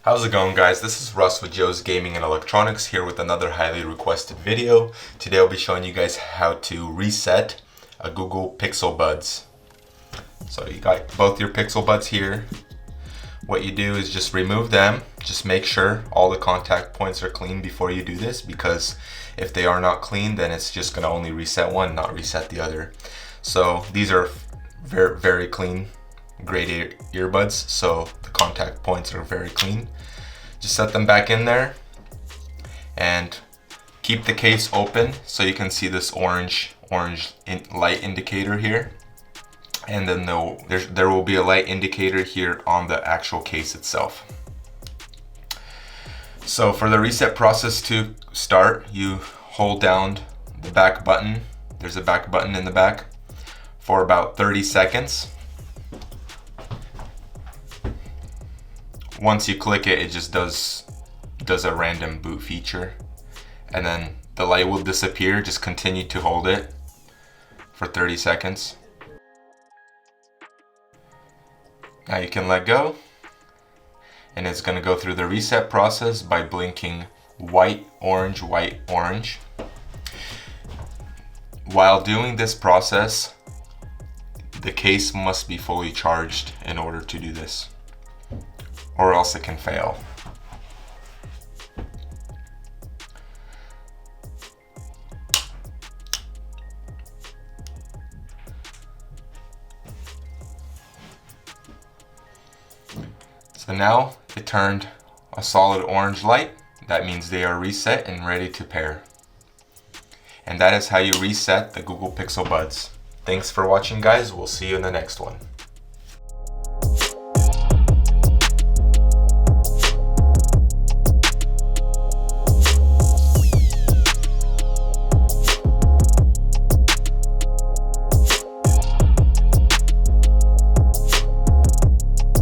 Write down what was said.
How's it going, guys? This is Russ with Joe's Gaming and Electronics here with another highly requested video. Today I'll be showing you guys how to reset a Google Pixel Buds. So you got both your Pixel Buds here. What you do is just remove them. Just make sure all the contact points are clean before you do this, because if they are not clean, then it's just going to only reset one, not reset the other. So these are very, very clean grade earbuds, so the contact points are very clean. Just set them back in there and keep the case open so you can see this orange light indicator here, and then there will be a light indicator here on the actual case itself. So for the reset process to start, you hold down the back button. There's a back button in the back for about 30 seconds. Once you click it, it just does a random boot feature, and then the light will disappear. Just continue to hold it for 30 seconds. Now you can let go, and it's going to go through the reset process by blinking white, orange, white, orange. While doing this process, the case must be fully charged in order to do this, or else it can fail. So now it turned a solid orange light. That means they are reset and ready to pair. And that is how you reset the Google Pixel Buds. Thanks for watching, guys. We'll see you in the next one.